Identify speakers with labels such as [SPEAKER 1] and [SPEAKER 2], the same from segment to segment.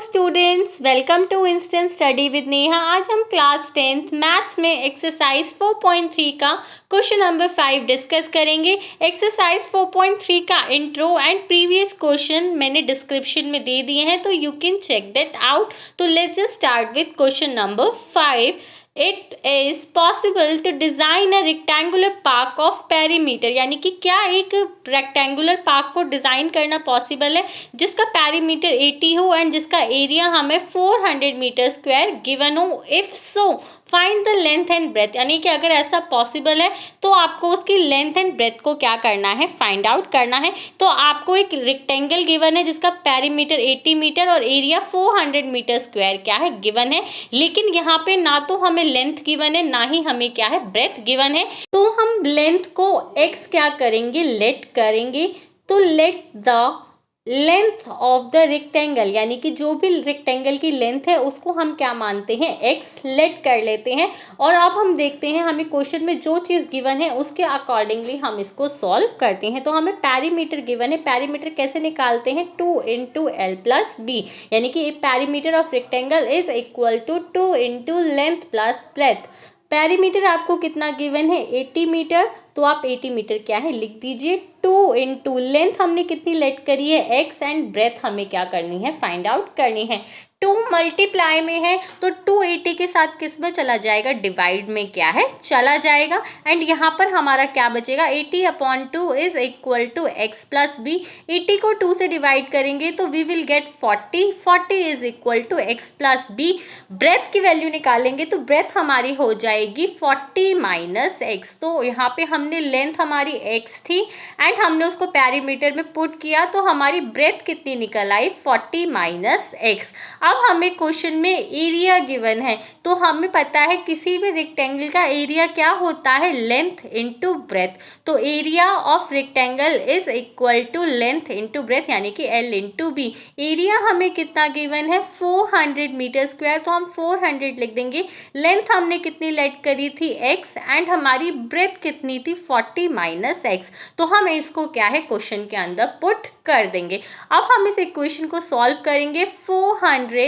[SPEAKER 1] Students, welcome to instant study with Neha. आज हम class 10th maths में एक्सरसाइज 4.3 का क्वेश्चन नंबर 5 डिस्कस करेंगे। एक्सरसाइज 4.3 का इंट्रो एंड प्रीवियस क्वेश्चन मैंने डिस्क्रिप्शन में दे दिए हैं, तो you can check that out. तो let's just start with question number 5। It is possible to design a rectangular park of perimeter, यानी कि क्या एक रेक्टेंगुलर पार्क को डिज़ाइन करना पॉसिबल है जिसका पेरीमीटर 80 हो एंड जिसका एरिया हमें 400 मीटर स्क्वायर गिवन हो। If so find the length and breadth, यानी कि अगर ऐसा पॉसिबल है तो आपको उसकी लेंथ एंड ब्रेथ को क्या करना है, फाइंड आउट करना है। तो आपको एक रेक्टेंगल गिवन है जिसका पेरीमीटर 80 मीटर और एरिया 400 मीटर स्क्वायर क्या है, गिवन है। लेकिन यहाँ पे ना तो हमें लेंथ गिवन है, ना ही हमें क्या है, ब्रेथ गिवन है। तो हम लेंथ को x क्या करेंगे, लेट करेंगे। तो let the length of the rectangle, यानी कि जो भी रेक्टेंगल की लेंथ है उसको हम क्या मानते हैं, x लेट कर लेते हैं। और अब हम देखते हैं हमें क्वेश्चन में जो चीज़ गिवन है उसके अकॉर्डिंगली हम इसको सॉल्व करते हैं। तो हमें पेरीमीटर गिवन है, पेरीमीटर कैसे निकालते हैं, 2 × l + b, यानी कि perimeter of rectangle is equal to 2 × length plus breadth. Perimeter आपको कितना गिवन है, 80 मीटर, तो आप 80 मीटर क्या है लिख दीजिए। 2 × लेंथ हमने कितनी लेट करी है, x, एंड ब्रेथ हमें क्या करनी है, फाइंड आउट करनी है। 2 मल्टीप्लाई में है तो 280 के साथ किस में चला जाएगा, डिवाइड में क्या है, चला जाएगा। एंड यहाँ पर हमारा क्या बचेगा, 80/2 is equal to x + b। 80 को 2 से डिवाइड करेंगे तो we will get 40। 40 is equal to x + b। Breadth की वैल्यू निकालेंगे तो ब्रेथ हमारी हो जाएगी 40 - x। तो यहाँ पे हमने लेंथ हमारी x थी एंड हमने उसको पेरीमीटर में पुट किया तो हमारी ब्रेथ कितनी निकल आई, 40 - x। अब हमें क्वेश्चन में एरिया गिवन है, तो हमें पता है किसी भी रेक्टेंगल का एरिया क्या होता है, लेंथ इनटू ब्रेथ। तो area of rectangle is equal to length into breadth, यानी कि l × b। एरिया हमें कितना गिवन है, 400 मीटर स्क्वायर, तो हम 400 लिख देंगे। लेंथ हमने कितनी लेट करी थी, x, एंड हमारी ब्रेथ कितनी थी, 40 - x। तो हम इसको क्या है क्वेश्चन के अंदर पुट कर देंगे। अब हम इस इक्वेशन को सॉल्व करेंगे। 400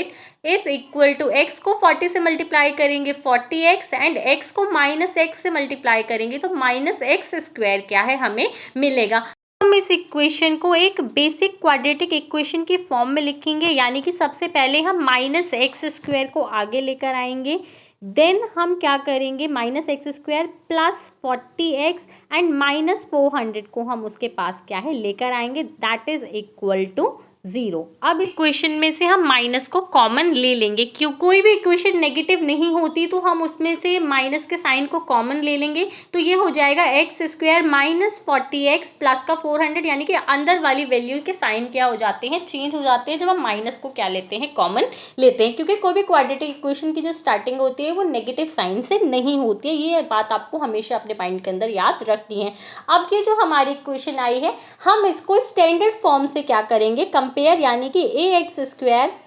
[SPEAKER 1] इज इक्वल टू x को 40 से मल्टीप्लाई करेंगे 40x, एंड x को -x से मल्टीप्लाई करेंगे तो -x² क्या है हमें मिलेगा। हम इस इक्वेशन को एक बेसिक क्वाड्रेटिक इक्वेशन की फॉर्म में लिखेंगे, यानी कि सबसे पहले हम -x² को आगे लेकर आएंगे। देन हम क्या करेंगे, -x² + 40x एंड -400 को हम उसके पास क्या है लेकर आएंगे, दैट इज इक्वल टू 0। अब इस इक्वेशन में से हम माइनस को कॉमन ले लेंगे, क्यों कोई भी इक्वेशन नेगेटिव नहीं होती तो हम उसमें से माइनस के साइन को कॉमन ले लेंगे। तो ये हो जाएगा x² - 40x प्लस का 400, यानी कि अंदर वाली वैल्यू के साइन क्या हो जाते हैं, चेंज हो जाते हैं जब हम माइनस को क्या लेते हैं, कॉमन लेते हैं। क्योंकि कोई भी क्वाड्रेटिक इक्वेशन की जो स्टार्टिंग होती है वो नेगेटिव साइन से नहीं होती है, ये बात आपको हमेशा अपने माइंड के अंदर याद रखनी है। अब ये जो हमारी इक्वेशन आई है हम इसको स्टैंडर्ड फॉर्म से क्या करेंगे, कंपेयर, यानी कि ax²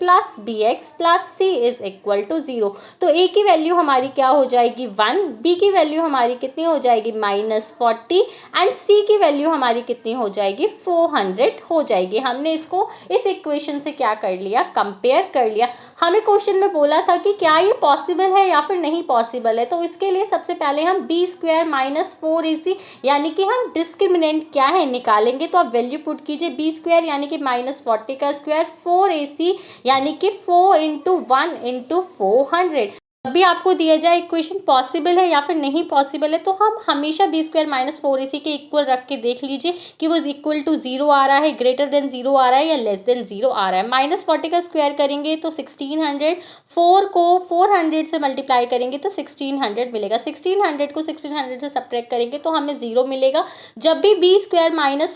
[SPEAKER 1] + bx + c is equal to 0। तो a की वैल्यू हमारी क्या हो जाएगी, 1, b की वैल्यू हमारी कितनी हो जाएगी, -40, एंड c की वैल्यू हमारी कितनी हो जाएगी, 400 हो जाएगी। हमने इसको इस इक्वेशन से क्या कर लिया, कंपेयर कर लिया। हमें क्वेश्चन में बोला था कि क्या ये पॉसिबल है या फिर नहीं पॉसिबल है, तो इसके लिए सबसे पहले हम b² - 4ac, यानी कि हम डिस्क्रिमिनेंट क्या है निकालेंगे। तो आप वैल्यू पुट कीजिए, b² यानी कि -40 का स्क्वायर, 4ac यानी कि 4 × 1 × 400। जब भी आपको दिया जाए इक्वेशन पॉसिबल है या फिर नहीं पॉसिबल है तो हम हमेशा b² - 4ac के इक्वल रख के देख लीजिए कि वो इक्वल टू 0 आ रहा है, ग्रेटर देन 0 आ रहा है या लेस देन 0 आ रहा है। -40 का स्क्वायर करेंगे तो 1600, 4 को 400 से मल्टीप्लाई करेंगे तो 1600 मिलेगा। 1600 को 1600 से सब्ट्रैक्ट करेंगे तो हमें 0 मिलेगा। जब भी b² -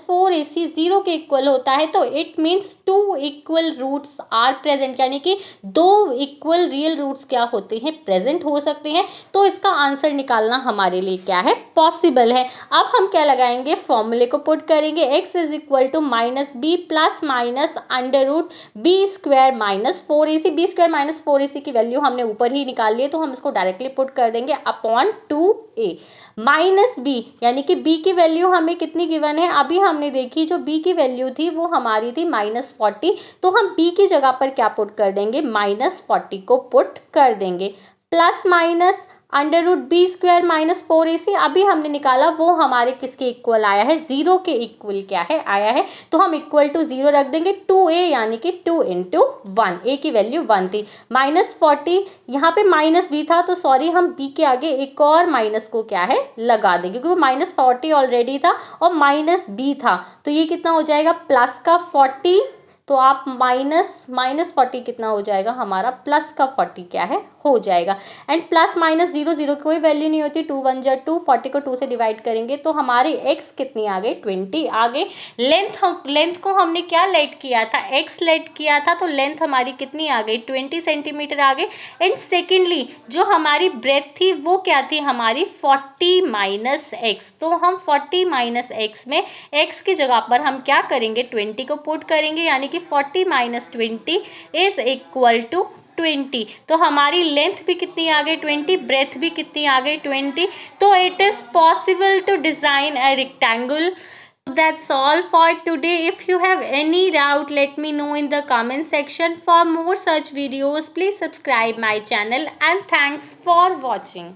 [SPEAKER 1] 4ac 0 के इक्वल होता है तो it means 2 equal roots are present, यानी कि 2 इक्वल रियल रूट्स क्या होते हैं, प्रेजेंट हो सकते हैं, तो इसका आंसर निकालना हमारे लिए क्या है, पॉसिबल है। अब हम क्या लगाएंगे, फॉर्मूले को पुट करेंगे, x is equal to minus b plus minus under root b square minus 4ac। B square minus 4ac की वैल्यू हमने ऊपर ही निकाल ली है, तो हम इसको डायरेक्टली पुट कर देंगे अपॉन 2a माइनस बी, यानी कि b की वैल्यू हमें कितनी गिवन है, अभी हमने देखी, जो b की वैल्यू थी वो हमारी थी -40, तो हम b की जगह पर क्या पुट कर देंगे, -40 को पुट कर देंगे, plus minus under root b square minus 4ac, अभी हमने निकाला वो हमारे किसके इक्वल आया है, 0 के इक्वल क्या है, आया है, तो हम इक्वल टू 0 रख देंगे, 2a यानी कि 2 इंटू 1, a की वैल्यू 1 थी, -40 यहाँ पे माइनस b था, तो सॉरी हम b के आगे एक और माइनस को क्या है लगा देंगे, क्योंकि -40 ऑलरेडी था और माइनस b था, तो ये कितना हो जाएगा, प्लस का 40, तो आप माइनस 40 कितना हो जाएगा हमारा, प्लस का 40 क्या है हो जाएगा, एंड प्लस माइनस 0 0 की कोई वैल्यू नहीं होती, 2 1 जा 2, 40 को 2 से डिवाइड करेंगे तो हमारी x कितनी आ गई, 20 आ गई। लेंथ को हमने क्या लेट किया था, x लेट किया था, तो लेंथ हमारी कितनी आ गई, 20 सेंटीमीटर आ गई। एंड सेकेंडली जो हमारी ब्रेथ थी वो क्या थी हमारी, 40 माइनस एक्स, तो हम 40 माइनस एक्स में x की जगह पर हम क्या करेंगे, 20 को पुट करेंगे, यानी कि 40 माइनस 20 इज इक्वल टू 20, तो हमारी लेंथ भी कितनी आ गई 20, ब्रेथ भी कितनी आ गई 20, तो it is possible to design a rectangle. That's all for today. If you have any doubt, let me know in the comment section. For more such videos, please subscribe my channel, and thanks for watching.